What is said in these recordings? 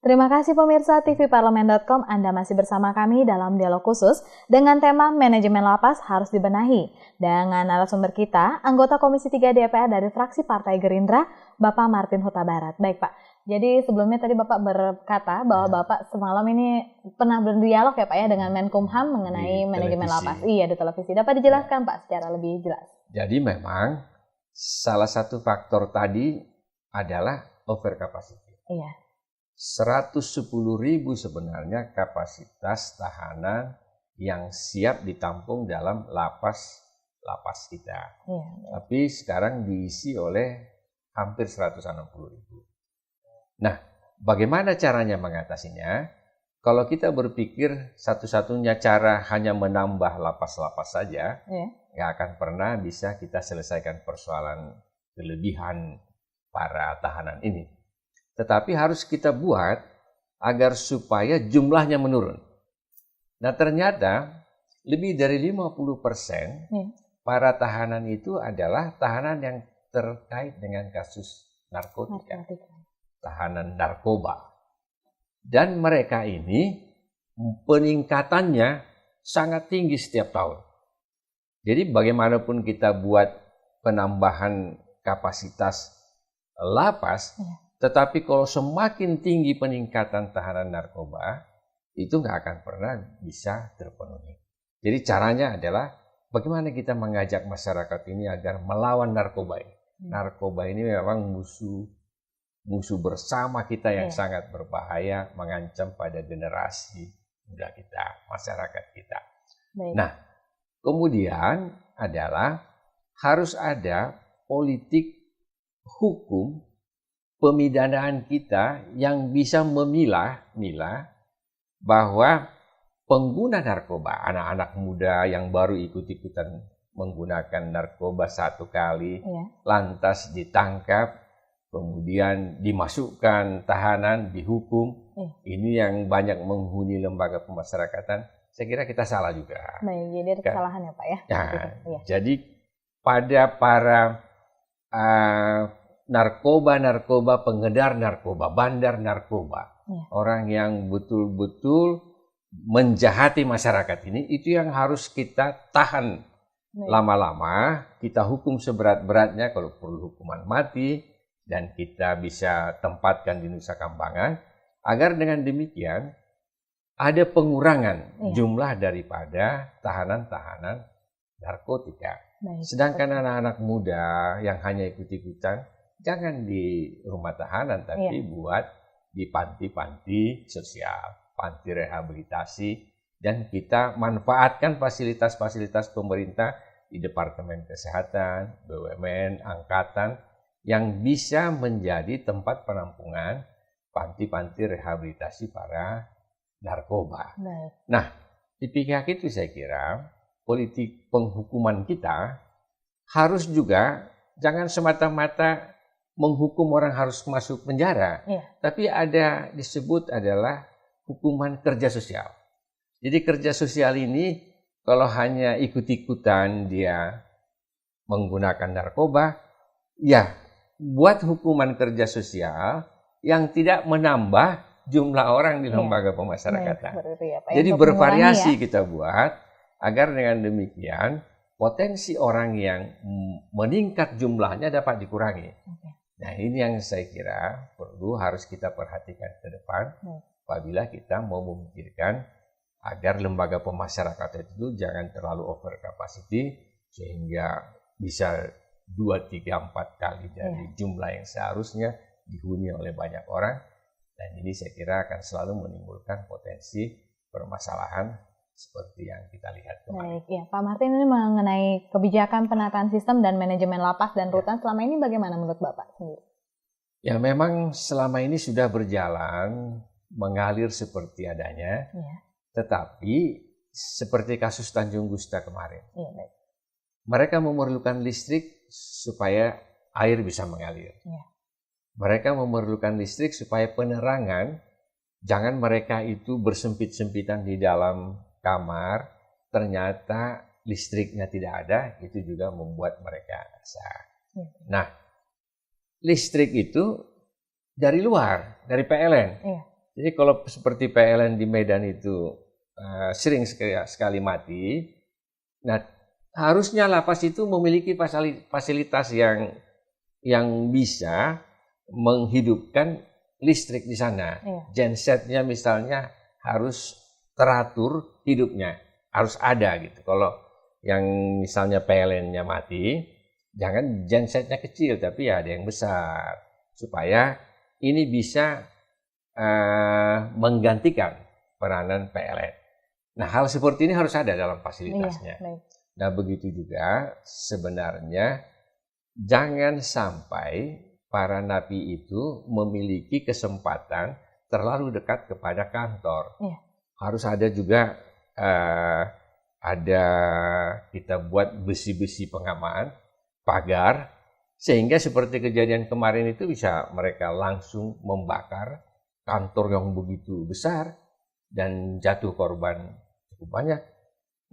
Terima kasih pemirsa tvparlemen.com, Anda masih bersama kami dalam dialog khusus dengan tema manajemen lapas harus dibenahi. Dengan narasumber kita, anggota Komisi 3 DPR dari fraksi Partai Gerindra, Bapak Martin Huta Barat. Baik Pak, jadi sebelumnya tadi Bapak berkata bahwa Bapak semalam ini pernah berdialog ya Pak ya dengan Menkumham mengenai manajemen lapas. Iya, di televisi. Dapat dijelaskan Pak secara lebih jelas? Jadi memang salah satu faktor tadi adalah over capacity. Iya. 110.000 sebenarnya kapasitas tahanan yang siap ditampung dalam lapas kita. Iya. Tapi sekarang diisi oleh hampir 160.000. Nah, bagaimana caranya mengatasinya? Kalau kita berpikir satu-satunya cara hanya menambah lapas-lapas saja, nggak akan pernah bisa kita selesaikan persoalan kelebihan para tahanan ini. Tetapi harus kita buat agar supaya jumlahnya menurun. Nah ternyata lebih dari 50% para tahanan itu adalah tahanan yang terkait dengan kasus narkotika. Tahanan narkoba. Dan mereka ini peningkatannya sangat tinggi setiap tahun. Jadi bagaimanapun kita buat penambahan kapasitas lapas, tetapi kalau semakin tinggi peningkatan tahanan narkoba, itu nggak akan pernah bisa terpenuhi. Jadi caranya adalah bagaimana kita mengajak masyarakat ini agar melawan narkoba ini. Narkoba ini memang musuh bersama kita yang sangat berbahaya, mengancam pada generasi muda kita, masyarakat kita. Nah, kemudian adalah harus ada politik hukum pemidanaan kita yang bisa memilah bahwa pengguna narkoba, anak-anak muda yang baru ikut-ikutan menggunakan narkoba satu kali, lantas ditangkap, kemudian dimasukkan tahanan, dihukum, ini yang banyak menghuni lembaga pemasyarakatan, saya kira kita salah juga. Baik, jadi ada kesalahan ya Pak ya? Jadi pada para narkoba, pengedar narkoba, bandar narkoba, orang yang betul-betul menjahati masyarakat ini, itu yang harus kita tahan lama-lama, kita hukum seberat-beratnya, kalau perlu hukuman mati, dan kita bisa tempatkan di Nusa Kambangan, agar dengan demikian ada pengurangan jumlah daripada tahanan-tahanan narkotika. Sedangkan anak-anak muda yang hanya ikut-ikutan, jangan di rumah tahanan, tapi buat di panti-panti sosial, panti rehabilitasi, dan kita manfaatkan fasilitas-fasilitas pemerintah di Departemen Kesehatan, BUMN, Angkatan, yang bisa menjadi tempat penampungan panti-panti rehabilitasi para narkoba. Nah, di pihak itu saya kira politik penghukuman kita harus juga jangan semata-mata menghukum orang harus masuk penjara, tapi ada disebut adalah hukuman kerja sosial. Jadi kerja sosial ini kalau hanya ikut-ikutan dia menggunakan narkoba, ya buat hukuman kerja sosial yang tidak menambah jumlah orang di lembaga pemasyarakatan. Jadi bervariasi kita buat agar dengan demikian potensi orang yang meningkat jumlahnya dapat dikurangi. Nah ini yang saya kira perlu harus kita perhatikan ke depan apabila kita mau memikirkan agar lembaga pemasyarakatan itu jangan terlalu over capacity sehingga bisa 2, 3, 4 kali dari jumlah yang seharusnya dihuni oleh banyak orang, dan ini saya kira akan selalu menimbulkan potensi permasalahan seperti yang kita lihat kemarin. Baik, ya Pak Martin, ini mengenai kebijakan penataan sistem dan manajemen lapas dan rutan selama ini bagaimana menurut Bapak sendiri? Ya memang selama ini sudah berjalan mengalir seperti adanya, tetapi seperti kasus Tanjung Gusta kemarin, mereka memerlukan listrik supaya air bisa mengalir. Mereka memerlukan listrik supaya penerangan, jangan mereka itu bersempit-sempitan di dalam kamar, ternyata listriknya tidak ada, itu juga membuat mereka resah. Nah, listrik itu dari luar, dari PLN. Jadi kalau seperti PLN di Medan itu sering sekali mati, nah harusnya lapas itu memiliki fasilitas yang bisa menghidupkan listrik di sana. Iya. Gensetnya misalnya harus teratur hidupnya, harus ada gitu. Kalau yang misalnya PLN-nya mati, jangan gensetnya kecil, tapi ya ada yang besar, supaya ini bisa menggantikan peranan PLN. Nah, hal seperti ini harus ada dalam fasilitasnya. Iya, nah, begitu juga sebenarnya jangan sampai para napi itu memiliki kesempatan terlalu dekat kepada kantor. Iya. Harus ada juga ada kita buat besi-besi pengaman, pagar, sehingga seperti kejadian kemarin itu bisa mereka langsung membakar kantor yang begitu besar dan jatuh korban cukup banyak.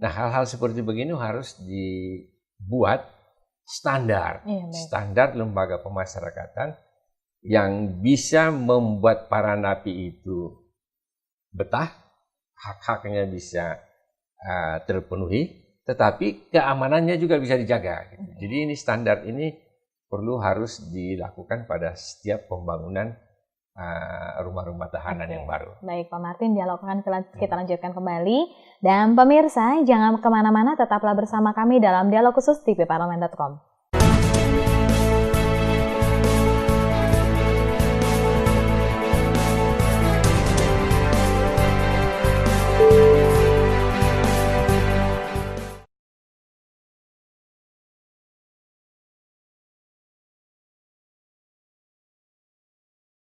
Nah, hal-hal seperti begini harus dibuat standar, standar lembaga pemasyarakatan yang bisa membuat para napi itu betah, hak-haknya bisa terpenuhi, tetapi keamanannya juga bisa dijaga. Gitu. Jadi ini standar ini harus dilakukan pada setiap pembangunan rumah-rumah tahanan yang baru. Baik Pak Martin, dialog akan kita lanjutkan kembali. Dan pemirsa, jangan kemana-mana, tetaplah bersama kami dalam Dialog Khusus tvparlemen.com.